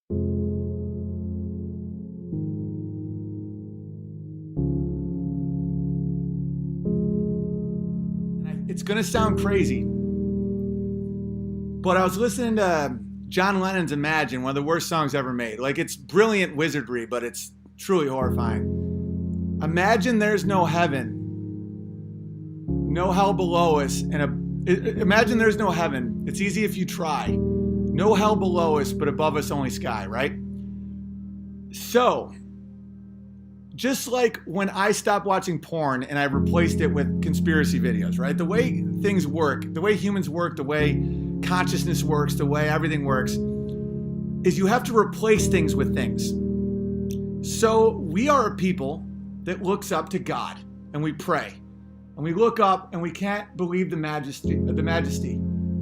It's going to sound crazy, but I was listening to John Lennon's Imagine, one of the worst songs ever made. Like, it's brilliant wizardry, but it's truly horrifying. Imagine there's no heaven, no hell below us, imagine there's no heaven. It's easy if you try. No hell below us, but above us only sky, right? So, just like when I stopped watching porn and I replaced it with conspiracy videos, right? The way things work, the way humans work, the way consciousness works, the way everything works, is you have to replace things with things. So we are a people that looks up to God, and we pray. And we look up and we can't believe the majesty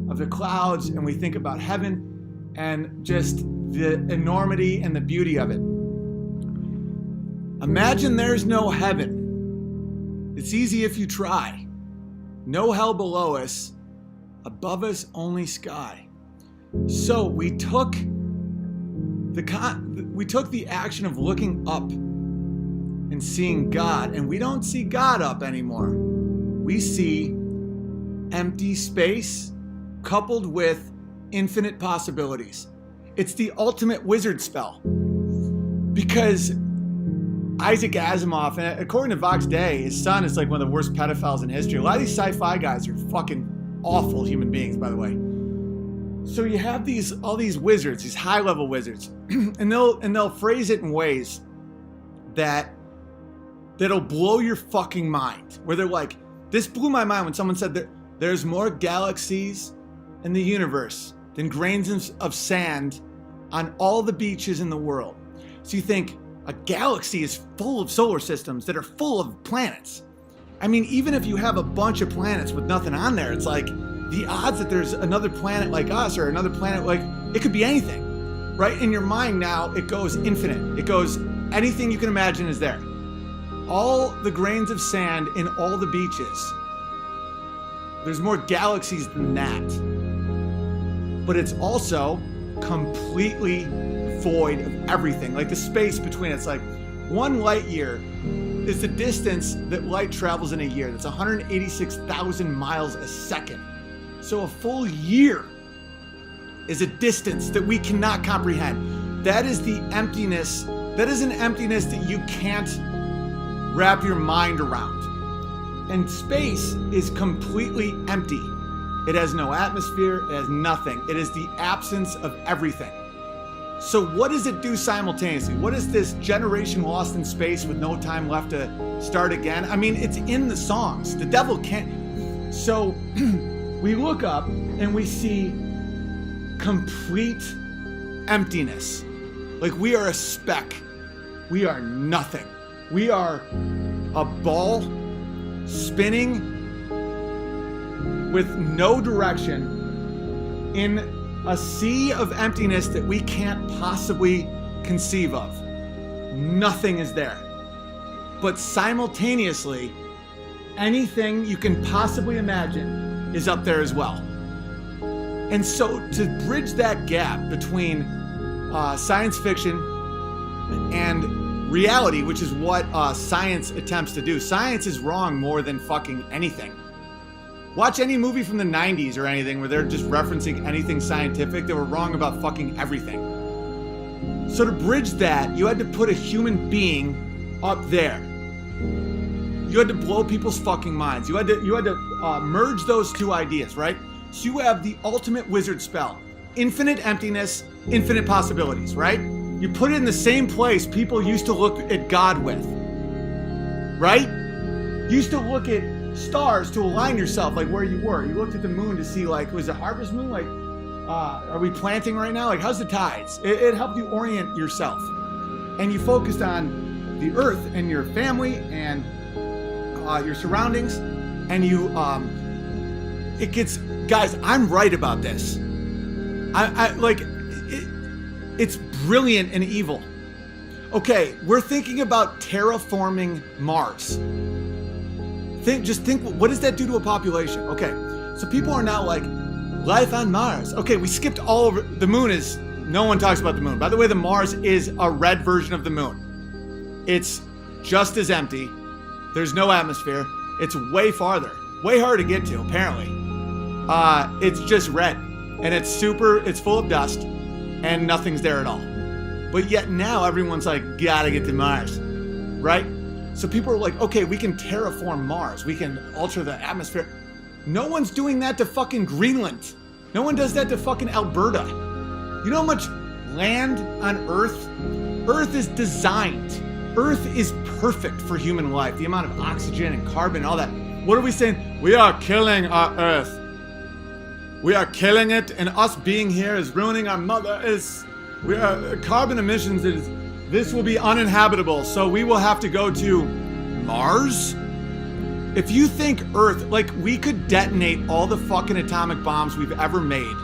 of the clouds, and we think about heaven and just the enormity and the beauty of it. Imagine there's no heaven. It's easy if you try. No hell below us, above us only sky. So we took the action of looking up and seeing God, and we don't see God up anymore. We see empty space coupled with infinite possibilities. It's the ultimate wizard spell. Because Isaac Asimov, and according to Vox Day, his son is like one of the worst pedophiles in history. A lot of these sci-fi guys are fucking awful human beings, by the way. So you have all these wizards, these high-level wizards, and they'll phrase it in ways that'll blow your fucking mind. Where they're like, this blew my mind when someone said that there's more galaxies in the universe than grains of sand on all the beaches in the world. So you think, a galaxy is full of solar systems that are full of planets. I mean, even if you have a bunch of planets with nothing on there, it's like the odds that there's another planet like us or another planet like, it could be anything, right? In your mind now, it goes infinite. It goes, anything you can imagine is there. All the grains of sand in all the beaches. There's more galaxies than that. But it's also completely void of everything. Like the space between it's like 1 light year is the distance that light travels in a year. That's 186,000 miles a second. So a full year is a distance that we cannot comprehend. That is the emptiness. That is an emptiness that you can't wrap your mind around. And space is completely empty. It has no atmosphere. It has nothing. It is the absence of everything. So what does it do simultaneously? What is this generation lost in space with no time left to start again? I mean, it's in the songs. The devil can't. So we look up and we see complete emptiness. Like we are a speck. We are nothing. We are a ball spinning with no direction in a sea of emptiness that we can't possibly conceive of. Nothing is there. But simultaneously, anything you can possibly imagine is up there as well. And so to bridge that gap between science fiction and reality, which is what science attempts to do. Science is wrong more than fucking anything. Watch any movie from the 90s or anything where they're just referencing anything scientific. They were wrong about fucking everything. So to bridge that, you had to put a human being up there. You had to blow people's fucking minds. You had to merge those two ideas, right? So you have the ultimate wizard spell. Infinite emptiness, infinite possibilities, right? You put it in the same place people used to look at God with, right? You used to look at stars to align yourself like where you were. You looked at the moon to see like, was it harvest moon? Like, are we planting right now? Like, how's the tides? It helped you orient yourself. And you focused on the earth and your family and your surroundings. And you, it gets, guys, I'm right about this. It's brilliant and evil. Okay, we're thinking about terraforming Mars. Just think, what does that do to a population? Okay, so people are now like, life on Mars. Okay, we skipped all over, the moon is No one talks about the moon. By the way, the Mars is a red version of the moon. It's just as empty. There's no atmosphere. It's way farther. Way harder to get to, apparently. It's just red. And it's full of dust. And nothing's there at all. But yet now everyone's like, gotta get to Mars. Right? So people are like, okay, we can terraform Mars. We can alter the atmosphere. No one's doing that to fucking Greenland. No one does that to fucking Alberta. You know how much land on Earth? Earth is designed. Earth is perfect for human life. The amount of oxygen and carbon, all that. What are we saying? We are killing our Earth. We are killing it, and us being here is ruining our mother. Carbon emissions this will be uninhabitable, so we will have to go to Mars? If you think Earth, like we could detonate all the fucking atomic bombs we've ever made.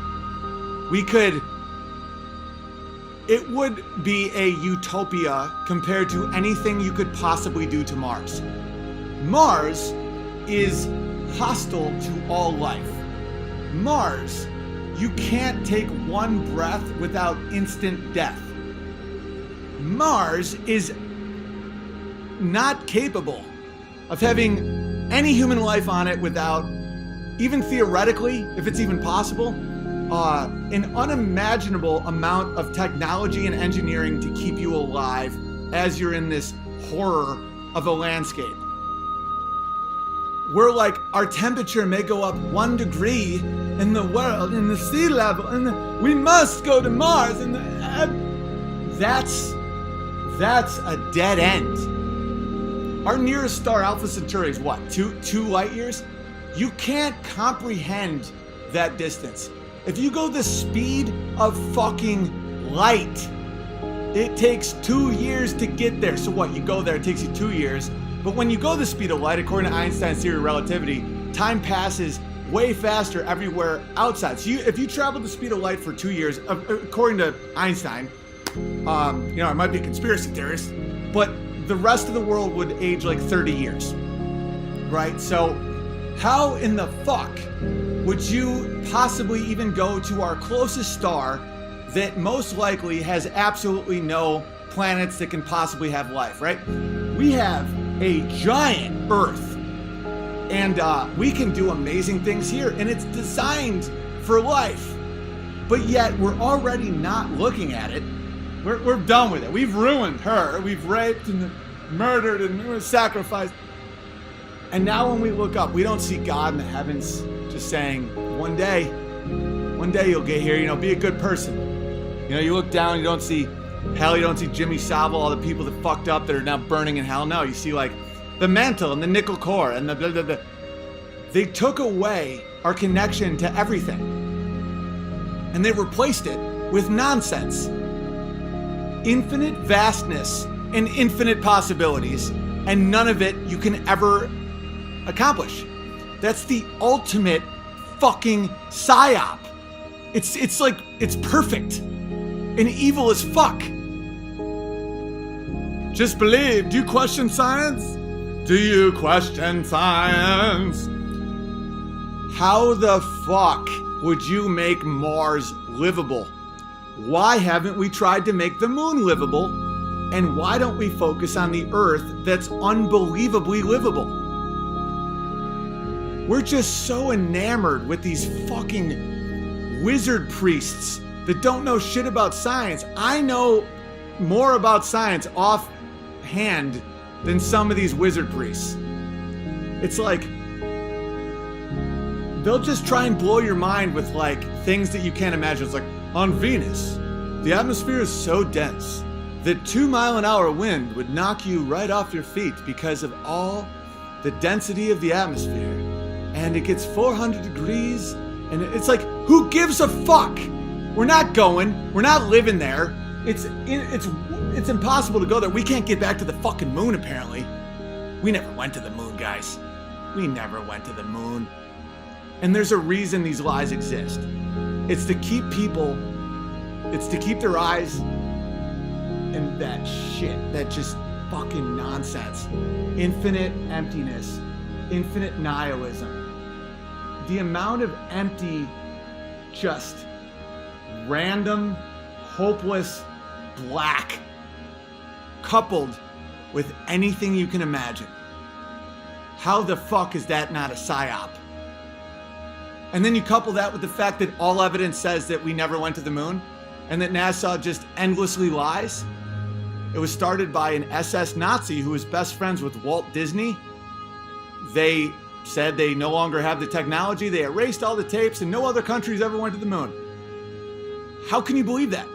It would be a utopia compared to anything you could possibly do to Mars. Mars is hostile to all life. Mars, you can't take one breath without instant death. Mars is not capable of having any human life on it without, even theoretically, if it's even possible, an unimaginable amount of technology and engineering to keep you alive as you're in this horror of a landscape. We're like, our temperature may go up 1 degree in the world, in the sea level, and we must go to Mars, and that's a dead end. Our nearest star, Alpha Centauri, is what, 2 light years? You can't comprehend that distance. If you go the speed of fucking light, it takes 2 years to get there. So what, you go there, it takes you 2 years. But when you go the speed of light, according to Einstein's theory of relativity, time passes way faster everywhere outside. So if you travel the speed of light for 2 years, according to Einstein, it might be a conspiracy theorist, but the rest of the world would age like 30 years, right? So how in the fuck would you possibly even go to our closest star that most likely has absolutely no planets that can possibly have life, right? We have a giant Earth, and we can do amazing things here, and it's designed for life, but yet we're already not looking at it. We're done with it. We've ruined her. We've raped and murdered and sacrificed. And now when we look up, we don't see God in the heavens just saying, one day you'll get here, be a good person. You look down, you don't see hell, you don't see Jimmy Savile, all the people that fucked up that are now burning in hell. No, you see like the mantle and the nickel core and the blah, blah, blah. They took away our connection to everything. And they replaced it with nonsense. Infinite vastness and infinite possibilities, and none of it you can ever accomplish. That's the ultimate fucking psyop. It's like, it's perfect and evil as fuck. Just believe. Do you question science? Do you question science? How the fuck would you make Mars livable? Why haven't we tried to make the moon livable? And why don't we focus on the Earth that's unbelievably livable? We're just so enamored with these fucking wizard priests that don't know shit about science. I know more about science offhand than some of these wizard priests. It's like, they'll just try and blow your mind with like things that you can't imagine. It's like, on Venus, the atmosphere is so dense that 2-mile-an-hour wind would knock you right off your feet because of all the density of the atmosphere. And it gets 400 degrees, and it's like, who gives a fuck? We're not going. We're not living there. It's impossible to go there. We can't get back to the fucking moon, apparently. We never went to the moon, guys. We never went to the moon. And there's a reason these lies exist. It's to keep their eyes in that shit, that just fucking nonsense. Infinite emptiness, infinite nihilism. The amount of empty, just random hopeless black, coupled with anything you can imagine. How the fuck is that not a psyop? And then you couple that with the fact that all evidence says that we never went to the moon and that NASA just endlessly lies. It was started by an SS Nazi who was best friends with Walt Disney. They said they no longer have the technology. They erased all the tapes and no other countries ever went to the moon. How can you believe that?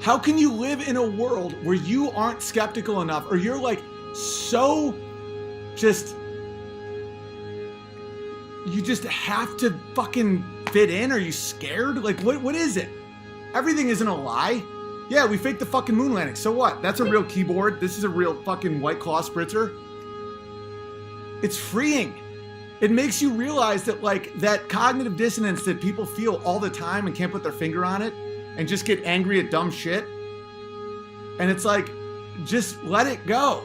How can you live in a world where you aren't skeptical enough, or you're like so just, you just have to fucking fit in? Are you scared? Like, what is it? Everything isn't a lie. Yeah, we faked the fucking moon landing. So what? That's a real keyboard. This is a real fucking White Claw spritzer. It's freeing. It makes you realize that, like, that cognitive dissonance that people feel all the time and can't put their finger on it and just get angry at dumb shit. And it's like, just let it go.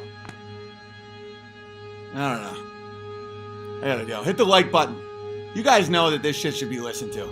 I don't know. I gotta go. Hit the like button. You guys know that this shit should be listened to.